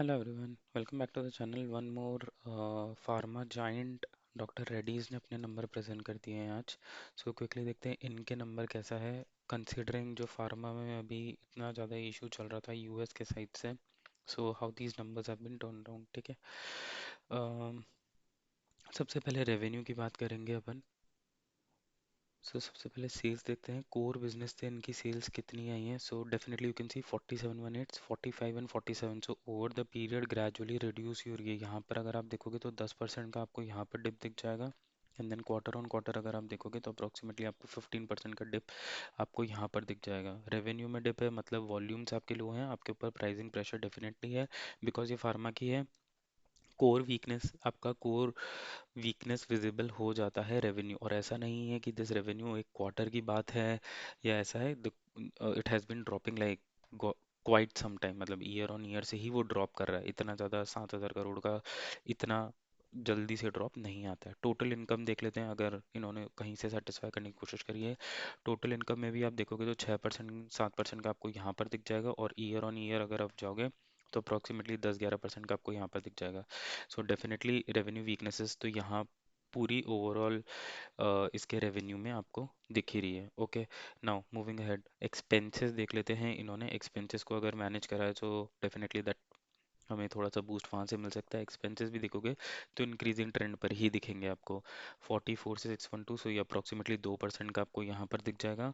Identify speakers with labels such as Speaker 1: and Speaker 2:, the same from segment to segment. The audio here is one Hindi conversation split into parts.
Speaker 1: Hello everyone, welcome back to the channel. One more pharma giant doctor Reddy's ने अपने नंबर प्रेजेंट कर दिए हैं आज. सो क्विकली देखते हैं इनके नंबर कैसा है कंसीडरिंग जो फार्मा में अभी इतना ज़्यादा इशू चल रहा था यूएस के साइड से. So how these numbers have been turn around. ठीक है. अम, सबसे पहले रेवेन्यू की बात करेंगे अपन. सो सबसे पहले सेल्स देखते हैं कोर बिजनेस से इनकी सेल्स कितनी आई हैं. So definitely you can see 4718 45 and 47. So over the period gradually reduce हो रही है. यहाँ पर अगर आप देखोगे तो 10% का आपको यहाँ पर डिप दिख जाएगा. And then quarter on quarter अगर आप देखोगे तो अप्रोक्सीमेटली आपको 15% का डिप आपको यहाँ पर दिख जाएगा. रेवेन्यू में डिप है मतलब वॉल्यूम्स आपके लो हैं, आपके ऊपर प्राइसिंग प्रेशर डेफिनेटली है बिकॉज ये फार्मा की है. कोर वीकनेस आपका कोर वीकनेस विजिबल हो जाता है रेवेन्यू. और ऐसा नहीं है कि दिस रेवेन्यू एक क्वार्टर की बात है या ऐसा है. It has been dropping like quite some time, मतलब ईयर ऑन ईयर से ही वो ड्रॉप कर रहा है. इतना ज़्यादा 7,000 करोड़ का इतना जल्दी से ड्रॉप नहीं आता है. टोटल इनकम देख लेते हैं अगर इन्होंने कहीं से सेटिस्फाई करने की कोशिश करी है. टोटल इनकम में भी आप देखोगे तो 6% 7% का आपको यहाँ पर दिख जाएगा. और ईयर ऑन ईयर अगर आप जाओगे तो अप्रोक्सीमेटली 10-11% का आपको यहाँ पर दिख जाएगा. सो डेफिनेटली रेवेन्यू वीकनेसेस तो यहाँ पूरी ओवरऑल इसके रेवेन्यू में आपको दिख ही रही है. Okay. Now moving ahead expenses देख लेते हैं. इन्होंने एक्सपेंसेस को अगर मैनेज करा है तो डेफिनेटली दैट हमें थोड़ा सा बूस्ट वहाँ से मिल सकता है. एक्सपेंसेस भी देखोगे तो इंक्रीजिंग ट्रेंड पर ही दिखेंगे आपको. 44 से 612, सो ये अप्रोक्सीमेटली 2% का आपको यहाँ पर दिख जाएगा.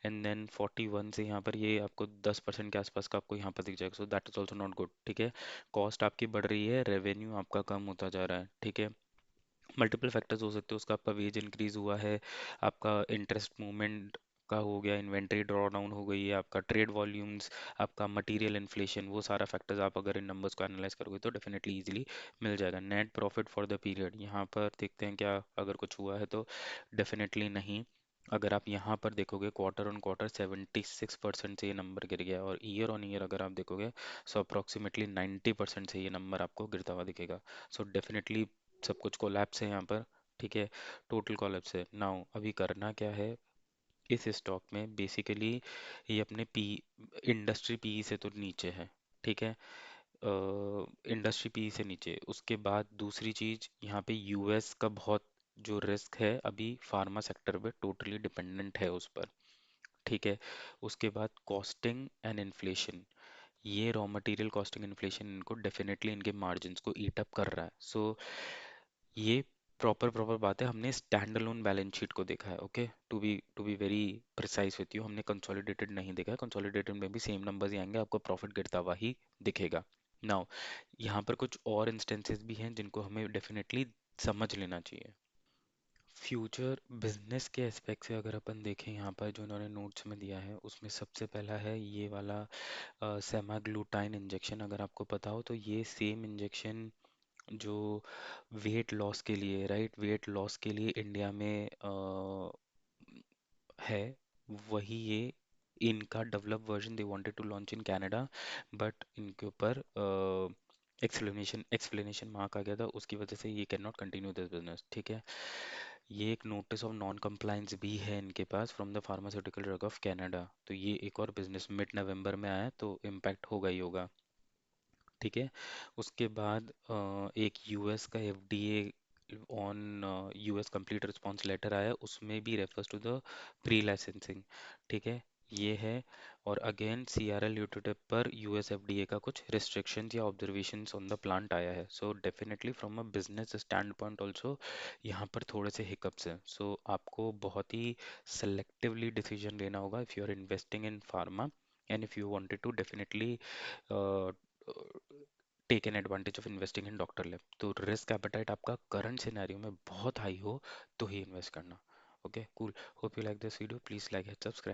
Speaker 1: एंड देन 41 से यहाँ पर ये आपको 10% के आसपास का आपको यहाँ पर दिख जाएगा. So that is also not good. ठीक है. कॉस्ट आपकी बढ़ रही है, रेवेन्यू आपका कम होता जा रहा है. ठीक है. मल्टीपल फैक्टर्स हो सकते हैं उसका. आपका वेज इंक्रीज हुआ है, आपका इंटरेस्ट मूवमेंट का हो गया, इन्वेंट्री ड्रॉ डाउन हो गई है, आपका ट्रेड वॉल्यूम्स, आपका मटेरियल इन्फ्लेशन, वो सारा फैक्टर्स आप अगर इन नंबर्स को एनालाइज करोगे तो डेफिनेटली इजीली मिल जाएगा. Net profit for the period यहाँ पर देखते हैं क्या अगर कुछ हुआ है तो डेफिनेटली नहीं. अगर आप यहाँ पर देखोगे क्वार्टर ऑन क्वार्टर 76% से ये नंबर गिर गया. और ईयर ऑन ईयर अगर आप देखोगे सो अप्रोक्सीमेटली 90% से ये नंबर आपको गिरता हुआ दिखेगा. सो डेफिनेटली सब कुछ कोलैप्स है यहाँ पर. ठीक है. टोटल कोलैप्स है. नाउ अभी करना क्या है इस स्टॉक में बेसिकली ये अपने पी इंडस्ट्री पी से तो नीचे है. ठीक है. इंडस्ट्री पी से नीचे. उसके बाद दूसरी चीज यहाँ पे यूएस का बहुत जो रिस्क है अभी फार्मा सेक्टर पे टोटली डिपेंडेंट है उस पर. ठीक है. उसके बाद कॉस्टिंग एंड इन्फ्लेशन. ये रॉ मटेरियल कॉस्टिंग इन्फ्लेशन इनको डेफिनेटली इनके मार्जिन्स को ईट अप कर रहा है. सो ये प्रॉपर प्रॉपर बात है. हमने स्टैंड अलोन बैलेंस शीट को देखा है. Okay. To be very precise with you, हमने कंसोलिडेटेड नहीं देखा है. कंसोलिडेटेड में भी सेम नंबर्स ही आएंगे, आपको प्रॉफिट गिरता हुआ ही दिखेगा. नाउ यहाँ पर कुछ और इंस्टेंसेस भी हैं जिनको हमें डेफिनेटली समझ लेना चाहिए. फ्यूचर बिजनेस के एस्पेक्ट से अगर अपन देखें यहाँ पर जो इन्होंने नोट्स में दिया है उसमें सबसे पहला है ये वाला सेमाग्लूटाइन इंजेक्शन. अगर आपको पता हो तो ये सेम इंजेक्शन जो वेट लॉस के लिए, राइट, वेट लॉस के लिए इंडिया में है, वही ये इनका develop version they wanted to launch in Canada. But इनके ऊपर एक्सप्लेनेशन मार्क आ गया था, उसकी वजह से ये can not continue this business. ठीक है. ये एक नोटिस ऑफ नॉन कंप्लायंस भी है इनके पास from the pharmaceutical drug of Canada. तो ये एक और बिजनेस मिड नवंबर में आया तो इम्पैक्ट होगा ही होगा. ठीक है. उसके बाद एक यूएस का FDA on US complete response letter आया, उसमें भी refers to the pre licensing. ठीक है. ये है. और अगेन सीआरएल यूटिलिटी पर यूएस एफडीए का कुछ रिस्ट्रिक्शंस या ऑब्जर्वेशंस ऑन द प्लांट आया है. So definitely from a business stand point also यहाँ पर थोड़े से हिकअप्स हैं. सो आपको बहुत ही सेलेक्टिवली डिसीजन लेना होगा if you are investing in pharma and if you wanted to definitely take an advantage of investing in doctor lab. तो रिस्क एपेटाइट आपका करंट सिनेरियो में बहुत हाई हो तो ही इन्वेस्ट करना. Okay. Cool. Hope you like this video. Please like and subscribe.